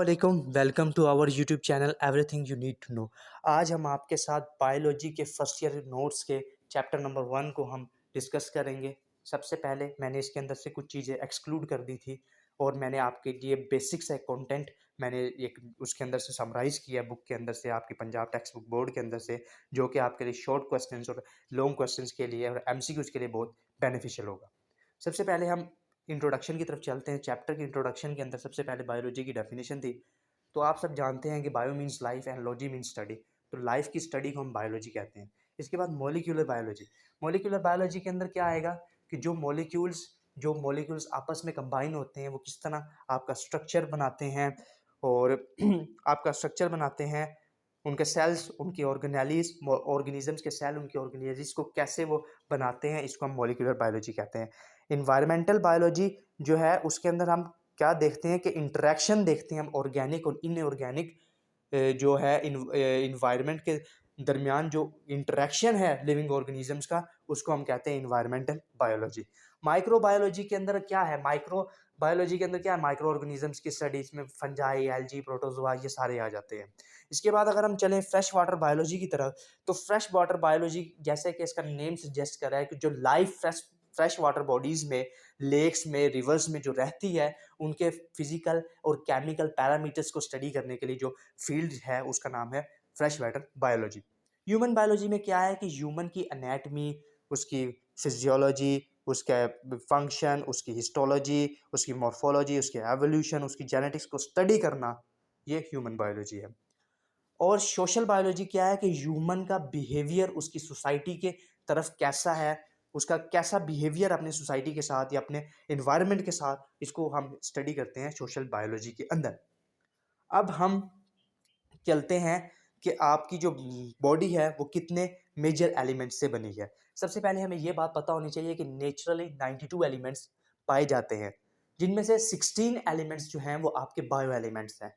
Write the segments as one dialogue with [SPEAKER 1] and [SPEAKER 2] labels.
[SPEAKER 1] वालेकुम, welcome to our YouTube channel everything you need to know. आज हम आपके साथ बायोलॉजी के फर्स्ट ईयर नोट्स के चैप्टर नंबर 1 को हम डिस्कस करेंगे। सबसे पहले मैंने इसके अंदर से कुछ चीज़ें एक्सक्लूड कर दी थी और मैंने आपके लिए बेसिक्स है कंटेंट मैंने एक उसके अंदर से समराइज़ किया बुक के अंदर से, आपकी पंजाब टेक्स्ट बुक बोर्ड के अंदर से, जो कि आपके लिए शॉर्ट क्वेश्चंस और लॉन्ग क्वेश्चंस के लिए और एमसीक्यूज़ के लिए बहुत बेनिफिशियल होगा। सबसे पहले हम इंट्रोडक्शन की तरफ चलते हैं। चैप्टर की इंट्रोडक्शन के अंदर सबसे पहले बायोलॉजी की डेफिनेशन थी। तो आप सब जानते हैं कि bio means life and logy means study. तो लाइफ की स्टडी को हम बायोलॉजी कहते हैं। इसके बाद मॉलिक्यूलर बायोलॉजी। मॉलिक्यूलर बायोलॉजी के अंदर क्या आएगा कि जो मॉलिक्यूल्स आपस में कंबाइन होते हैं वो किस तरह आपका स्ट्रक्चर बनाते हैं और आपका स्ट्रक्चर बनाते हैं, उनके सेल्स, उनकी ऑर्गेनिजम्स के सेल, उनके ऑर्गेनिजम्स को कैसे वो बनाते हैं, इसको हम मॉलिक्यूलर बायोलॉजी कहते हैं। इन्वायरमेंटल बायोलॉजी जो है उसके अंदर हम क्या देखते हैं कि इंटरेक्शन देखते हैं हम ऑर्गेनिक और इनऑर्गेनिक जो है इन्वायरमेंट के दरमियान जो इंटरेक्शन है लिविंग ऑर्गेनिजम्स का, उसको हम कहते हैं इन्वायरमेंटल बायोलॉजी। माइक्रोबायोलॉजी के अंदर क्या है, माइक्रोबायोलॉजी के अंदर क्या है, माइक्रो ऑर्गेनिजम्स की स्टडी, इसमें फंजाई, एल्गी, प्रोटोजोआ ये सारे आ जाते हैं। इसके बाद अगर हम चलें फ्रेश वाटर बायोलॉजी की तरफ, तो फ्रेश वाटर बायोलॉजी जैसे कि इसका नेम सजेस्ट कर रहा है कि जो लाइफ फ्रेश वाटर बॉडीज में, लेक्स में, रिवर्स में जो रहती है, उनके फिजिकल और केमिकल पैरामीटर्स को स्टडी करने के लिए जो फील्ड है उसका नाम है fresh water biology. Human biology में क्या है कि ह्यूमन की एनाटमी, उसकी फिजियोलॉजी, उसका फंक्शन, उसकी हिस्टोलॉजी, उसकी मॉर्फोलॉजी, उसकी एवोल्यूशन, उसकी जेनेटिक्स को स्टडी करना, ये ह्यूमन बायोलॉजी है। और सोशल बायोलॉजी क्या है कि ह्यूमन का बिहेवियर उसकी सोसाइटी के तरफ कैसा है, उसका कैसा बिहेवियर अपने सोसाइटी के साथ या अपने इन्वायरमेंट के साथ, इसको हम स्टडी करते हैं सोशल बायोलॉजी के अंदर। अब हम चलते हैं कि आपकी जो बॉडी है वो कितने मेजर एलिमेंट्स से बनी है। सबसे पहले हमें ये बात पता होनी चाहिए कि नेचुरली 92 एलिमेंट्स पाए जाते हैं, जिनमें से 16 एलिमेंट्स जो हैं वो आपके बायो एलिमेंट्स हैं।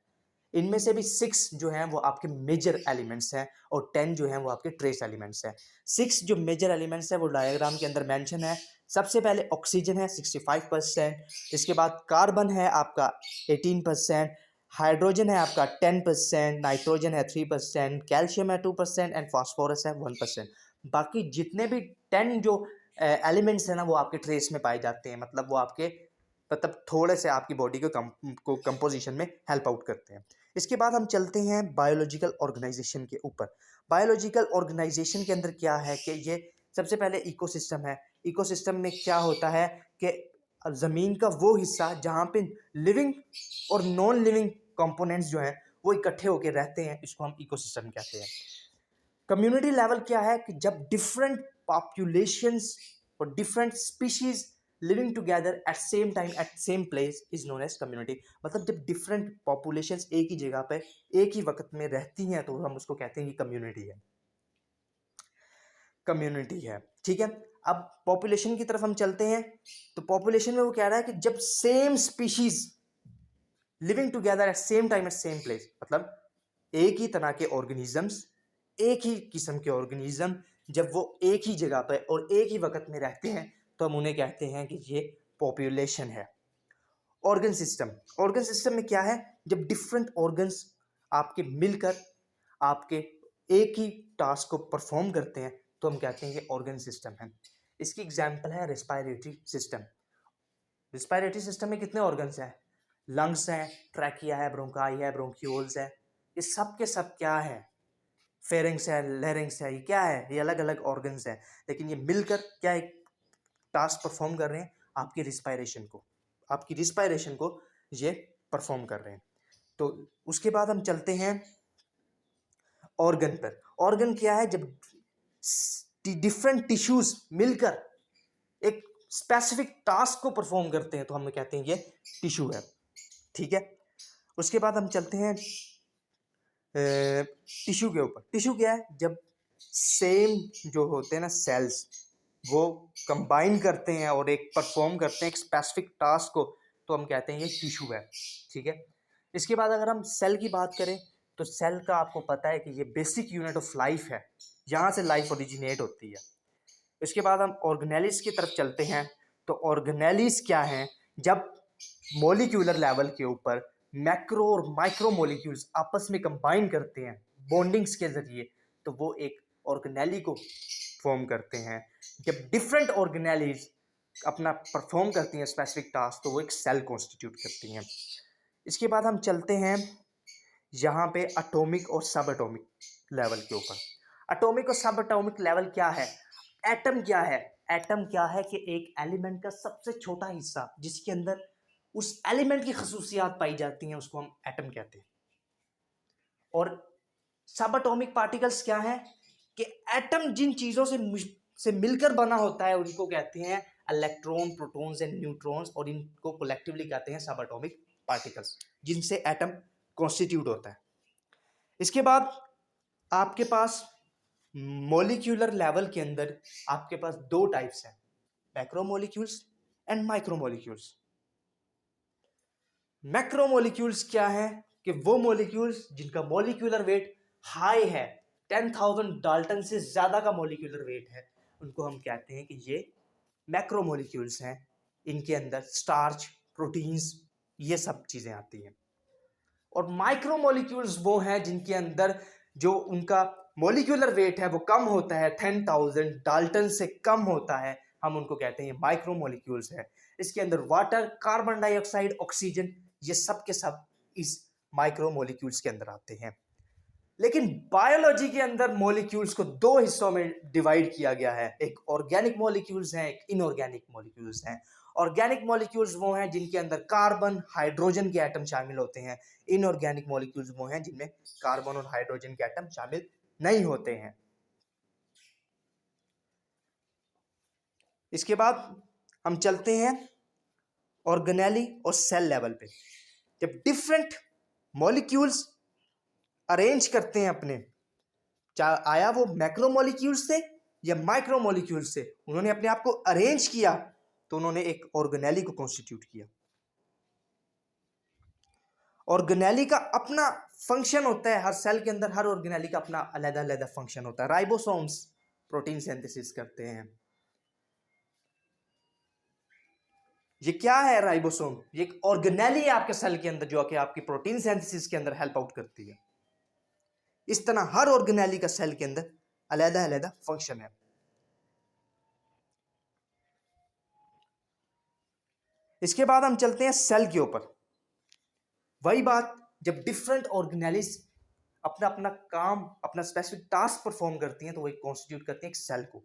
[SPEAKER 1] इनमें से भी 6 जो हैं वो आपके मेजर एलिमेंट्स हैं और 10 जो हैं वो आपके ट्रेस एलिमेंट्स हैं। 6 जो मेजर एलिमेंट्स हैं वो डायग्राम के अंदर मेंशन है। सबसे पहले ऑक्सीजन है 65%, इसके बाद कार्बन है आपका 18%, हाइड्रोजन है आपका 10%, नाइट्रोजन है 3%, कैल्शियम है 2% एंड फास्फोरस है 1%। बाकी जितने भी 10 जो एलिमेंट्स हैं ना वो आपके ट्रेस में पाए जाते हैं, मतलब वो आपके थोड़े से आपकी बॉडी को कंपोजिशन में हेल्प आउट करते हैं। इसके बाद हम चलते हैं बायोलॉजिकल ऑर्गेनाइजेशन के ऊपर। बायोलॉजिकल ऑर्गेनाइजेशन के अंदर क्या है कि ये सबसे पहले इकोसिस्टम है। इकोसिस्टम में क्या होता है कि ज़मीन का वो हिस्सा जहाँ पे लिविंग और नॉन लिविंग कंपोनेंट्स जो हैं वो इकट्ठे होकर रहते हैं, इसको हम इकोसिस्टम कहते हैं। कम्युनिटी लेवल क्या है कि जब डिफरेंट पॉपुलेशंस और different species living together at same time at same place is known as community. मतलब जब डिफरेंट पॉपुलेशंस एक ही जगह पे एक ही वक्त में रहती हैं तो हम उसको कहते हैं कि कम्युनिटी है। ठीक है, अब पॉपुलेशन की तरफ हम चलते हैं। तो पॉपुलेशन में वो कह रहा है कि जब same species living together at same time at same place, मतलब एक ही तरह के ऑर्गेनिजम्स, एक ही किस्म के ऑर्गेनिज्म जब वो एक ही जगह पर और एक ही वक्त में रहते हैं तो हम उन्हें कहते हैं कि ये पॉपुलेशन है। ऑर्गन सिस्टम में क्या है, जब डिफरेंट ऑर्गन्स आपके मिलकर आपके एक ही टास्क को परफॉर्म करते हैं तो हम कहते हैं ये ऑर्गन सिस्टम है। इसकी एग्जांपल है रेस्पिरेटरी सिस्टम। रेस्पिरेटरी सिस्टम में कितने ऑर्गन्स हैं, लंग्स हैं, ट्रैकिया है, ब्रोंकाई है, ब्रोंक्यूल्स है, ये सब के सब क्या है, फेरिंग्स है, लैरिंग्स है, ये क्या है, ये अलग अलग ऑर्गन्स हैं, लेकिन ये मिलकर क्या एक टास्क परफॉर्म कर रहे हैं, आपकी रिस्पायरेशन को ये परफॉर्म कर रहे हैं। तो उसके बाद हम चलते हैं ऑर्गन पर। ऑर्गन क्या है, जब डिफरेंट टिश्यूज मिलकर एक स्पेसिफिक टास्क को परफॉर्म करते हैं तो हम कहते हैं ये टिश्यू है। ठीक है, उसके बाद हम चलते हैं टिश्यू के ऊपर। टिश्यू क्या है, जब सेम जो होते हैं ना सेल्स वो कंबाइन करते हैं और एक परफॉर्म करते हैं एक स्पेसिफिक टास्क को, तो हम कहते हैं ये टिश्यू है। ठीक है, इसके बाद अगर हम सेल की बात करें तो सेल का आपको पता है कि ये बेसिक यूनिट ऑफ लाइफ है, यहाँ से लाइफ ओरिजिनेट होती है। इसके बाद हम ऑर्गेनेलिस की तरफ चलते हैं। तो ऑर्गेनेलिस क्या है, जब मॉलिक्यूलर लेवल के ऊपर मैक्रो और माइक्रो मॉलिक्यूल्स आपस में कंबाइन करते हैं बॉन्डिंग्स के जरिए, तो वो एक ऑर्गेनेली को फॉर्म करते हैं। जब डिफरेंट ऑर्गेनेलीज अपना परफॉर्म करती हैं स्पेसिफिक टास्क, तो वो एक सेल कॉन्स्टिट्यूट करती हैं। इसके बाद हम चलते हैं यहाँ पे एटॉमिक और सब एटॉमिक लेवल के ऊपर। एटॉमिक और सब एटॉमिक लेवल क्या है? एटम क्या है? एटम क्या है कि एक एलिमेंट का सबसे छोटा हिस्सा जिसके अंदर उस एलिमेंट की खसूसियात पाई जाती हैं, उसको हम एटम कहते हैं। और सब एटॉमिक पार्टिकल्स क्या है कि एटम जिन चीजों से मिलकर बना होता है उनको कहते हैं इलेक्ट्रॉन, प्रोटॉन्स एंड न्यूट्रॉन्स, और इनको कलेक्टिवली कहते हैं सब एटॉमिक पार्टिकल्स, जिनसे एटम कॉन्स्टिट्यूट होता है। इसके बाद आपके पास मॉलिक्यूलर लेवल के अंदर आपके पास दो टाइप्स हैं, मैक्रोमोलिक्यूल्स एंड माइक्रोमोलिक्यूल्स। मैक्रोमोलिक्यूल्स क्या है कि वो मॉलिक्यूल्स जिनका मॉलिक्यूलर वेट हाई है, 10,000 डाल्टन से ज्यादा का मॉलिक्यूलर वेट है, उनको हम कहते हैं कि ये मैक्रोमोलिक्यूल्स हैं। इनके अंदर स्टार्च, प्रोटीन्स, ये सब चीजें आती हैं। और माइक्रोमोलिक्यूल्स वो हैं जिनके अंदर जो उनका मॉलिक्यूलर वेट है वो कम होता है, 10,000 डाल्टन से कम होता है, हम उनको कहते हैं माइक्रोमोलिक्यूल्स है। इसके अंदर वाटर, कार्बन डाइऑक्साइड, ऑक्सीजन, ये सब के सब इस माइक्रोमोलिक्यूल्स के अंदर आते हैं। लेकिन बायोलॉजी के अंदर मॉलिक्यूल्स को दो हिस्सों में डिवाइड किया गया है, एक ऑर्गेनिक मॉलिक्यूल्स हैं, एक इनऑर्गेनिक मॉलिक्यूल्स हैं। ऑर्गेनिक मॉलिक्यूल्स वो हैं जिनके अंदर कार्बन, हाइड्रोजन के एटम शामिल होते हैं। इनऑर्गेनिक मॉलिक्यूल्स वो हैं जिनमें कार्बन और हाइड्रोजन के एटम शामिल नहीं होते हैं। इसके बाद हम चलते हैं ऑर्गेनेली और सेल लेवल पे। जब डिफरेंट मॉलिक्यूल्स अरेंज करते हैं अपने, चाहे आया वो मैक्रो मॉलिक्यूल्स से या माइक्रो मॉलिक्यूल्स से, उन्होंने अपने आप को अरेंज किया तो उन्होंने एक ऑर्गेनेली को कॉन्स्टिट्यूट किया। ऑर्गेनेली का अपना फंक्शन होता है, हर सेल के अंदर हर ऑर्गेनेली का अपना अलग अलग फंक्शन होता है। राइबोसोम्स प्रोटीन सिंथेसिस करते हैं। ये क्या है राइबोसोम? ये एक ऑर्गेनेली है आपके सेल के अंदर जो कि आपकी प्रोटीन सिंथेसिस के अंदर हेल्प आउट करती है। इस तरह हर ऑर्गेनेली का सेल के अंदर अलग अलग फंक्शन है। इसके बाद हम चलते हैं सेल के ऊपर। वही बात, जब डिफरेंट ऑर्गेनेलीज अपना अपना काम, अपना स्पेसिफिक टास्क परफॉर्म करती हैं, तो वही कॉन्स्टिट्यूट करती हैं एक सेल को।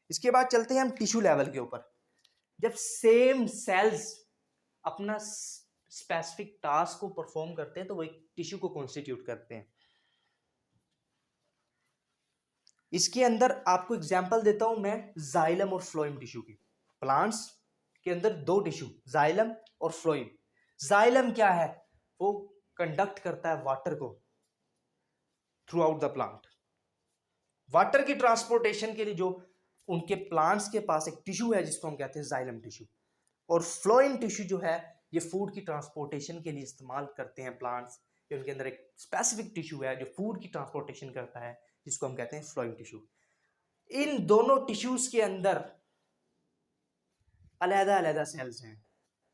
[SPEAKER 1] इसके बाद चलते हैं हम टिश्यू लेवल के ऊपर। जब सेम सेल्स अपना स्पेसिफिक टास्क को परफॉर्म करते हैं, तो वो एक टिश्यू को कॉन्स्टिट्यूट करते हैं। इसके अंदर आपको एग्जांपल देता हूं मैं जाइलम और फ्लोएम टिश्यू की। प्लांट्स के अंदर दो टिश्यू, जाइलम और फ्लोएम। जाइलम क्या है? वो कंडक्ट करता है वाटर को through out the plant. Water की ट्रांसपोर्टेशन के लिए जो उनके प्लांट्स के पास एक टिश्यू है जिसको हम कहते हैं जाइलम टिश्यू। और फ्लोएम टिश्यू जो है ये फूड की ट्रांसपोर्टेशन के लिए इस्तेमाल करते हैं प्लांट्स। ये उनके अंदर एक स्पेसिफिक टिश्यू है जो फूड की ट्रांसपोर्टेशन करता है, जिसको हम कहते हैं फ्लोएम टिश्यू। इन दोनों टिश्यूज के अंदर अलग अलग सेल्स हैं,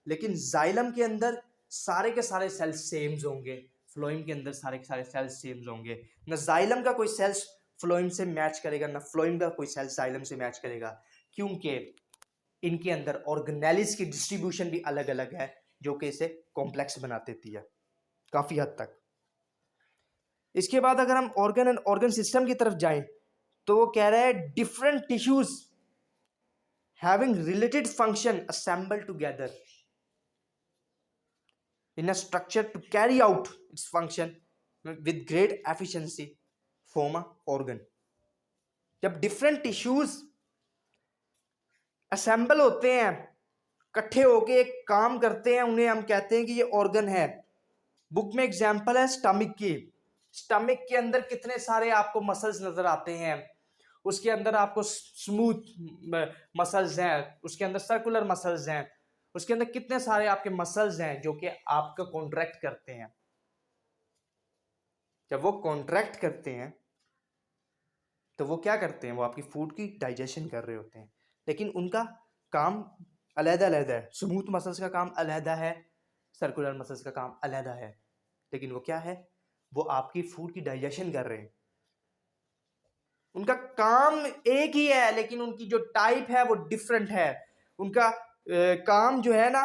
[SPEAKER 1] लेकिन जाइलम के अंदर सारे के सारे सेल्स सेम होंगे, फ्लोएम के अंदर सारे के सारे सेल्स सेम होंगे। न जाइलम का कोई सेल्स फ्लोएम से मैच करेगा, ना फ्लोएम का कोई सेल जाइलम से मैच करेगा, क्योंकि इनके अंदर ऑर्गेनेलिज की डिस्ट्रीब्यूशन भी अलग अलग है, जो कि इसे कॉम्प्लेक्स बना देती है काफी हद तक। इसके बाद अगर हम ऑर्गन एंड ऑर्गन सिस्टम की तरफ जाएं, तो वो कह रहा है different tissues having related function assemble together in a structure to carry out its function with great efficiency form a organ। जब डिफरेंट टिश्यूज असेंबल होते हैं, इकट्ठे होके एक काम करते हैं, उन्हें हम कहते हैं कि ये ऑर्गन है। बुक में एग्जांपल है स्टमक की। स्टमक के अंदर कितने सारे आपको मसल्स नजर आते हैं। उसके अंदर आपको स्मूथ मसल्स हैं, उसके अंदर सर्कुलर मसल्स हैं, उसके अंदर कितने सारे आपके मसल्स हैं जो कि आपका कॉन्ट्रैक्ट करते हैं। जब वो कॉन्ट्रैक्ट करते हैं तो वो क्या करते हैं? वो आपकी फूड की डाइजेशन कर रहे होते हैं, लेकिन उनका काम अलग अलग है। स्मूथ मसल्स का काम अलग है, सर्कुलर मसल्स का काम अलहदा है, लेकिन वो क्या है, वो आपकी फूड की डाइजेशन कर रहे हैं। उनका काम एक ही है, लेकिन उनकी जो टाइप है वो डिफरेंट है। उनका काम जो है ना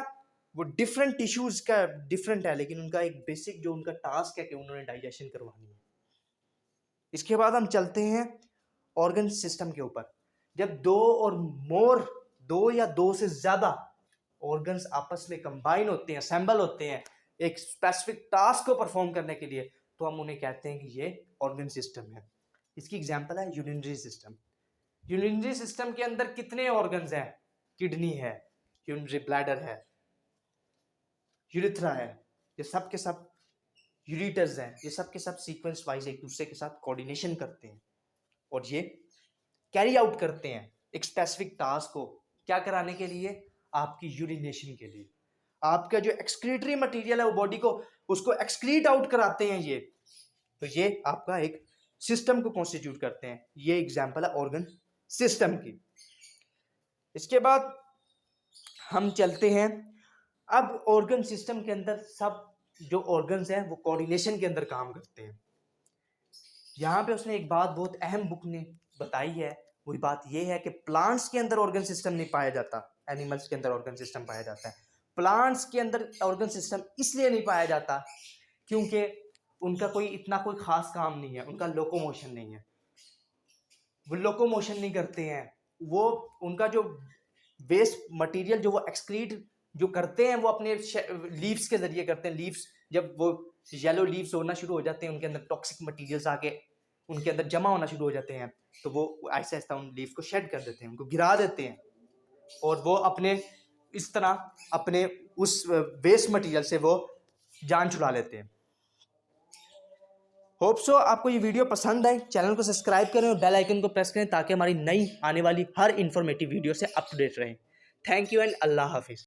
[SPEAKER 1] वो डिफरेंट टिश्यूज का डिफरेंट है, लेकिन उनका एक बेसिक जो उनका टास्क है कि उन्होंने डाइजेशन करवानी है। इसके बाद हम चलते हैं ऑर्गन सिस्टम के ऊपर। जब दो या दो से ज्यादा ऑर्गन्स आपस में कंबाइन होते हैं, असेंबल होते हैं एक स्पेसिफिक टास्क को परफॉर्म करने के लिए, तो हम उन्हें कहते हैं कि ये ऑर्गन सिस्टम है। इसकी एग्जांपल है यूरिनरी सिस्टम। यूरिनरी सिस्टम के अंदर कितने ऑर्गन्स हैं? किडनी है, यूरिनरी ब्लैडर है, यूरिथ्रा है, ये सब के सब यूरिटर्स हैं, ये सब के सब सीक्वेंस वाइज एक दूसरे के साथ कोऑर्डिनेशन करते हैं और ये कैरी आउट करते हैं एक स्पेसिफिक टास्क को क्या कराने के लिए? आपकी यूरिनेशन के लिए। आपका जो एक्सक्रीटरी मटेरियल है वो बॉडी को उसको एक्सक्रीट आउट कराते हैं ये, तो ये आपका एक सिस्टम को कॉन्स्टिट्यूट करते हैं। ये एग्जांपल है ऑर्गन सिस्टम की। इसके बाद हम चलते हैं, अब ऑर्गन सिस्टम के अंदर सब जो ऑर्गन्स हैं वो कोऑर्डिनेशन के अंदर काम करते हैं। यहाँ पे उसने एक बात बहुत अहम बुक ने बताई है, वही बात ये है कि प्लांट्स के अंदर ऑर्गन सिस्टम नहीं पाया जाता, एनिमल्स के अंदर ऑर्गन सिस्टम पाया जाता है। प्लांट्स के अंदर ऑर्गन सिस्टम इसलिए नहीं पाया जाता क्योंकि उनका कोई खास काम नहीं है, उनका लोकोमोशन नहीं है, वो लोकोमोशन नहीं करते हैं। वो उनका जो वेस्ट मटेरियल जो वो एक्सक्रीट जो करते हैं वो अपने लीव्स के जरिए करते हैं। लीव्स जब वो येलो लीव्स होना शुरू हो जाते हैं, उनके अंदर टॉक्सिक मटेरियल्स आके उनके अंदर जमा होना शुरू हो जाते हैं, तो वो ऐसा ऐसा उन लीव्स को शेड कर देते हैं, उनको गिरा देते हैं, और वो अपने इस तरह अपने उस वेस्ट मटेरियल से वो जान छुड़ा लेते हैं। होप सो आपको ये वीडियो पसंद आए। चैनल को सब्सक्राइब करें और बेल आइकन को प्रेस करें ताकि हमारी नई आने वाली हर इंफॉर्मेटिव वीडियो से अप टू डेट रहें। थैंक यू एंड अल्लाह हाफिज़।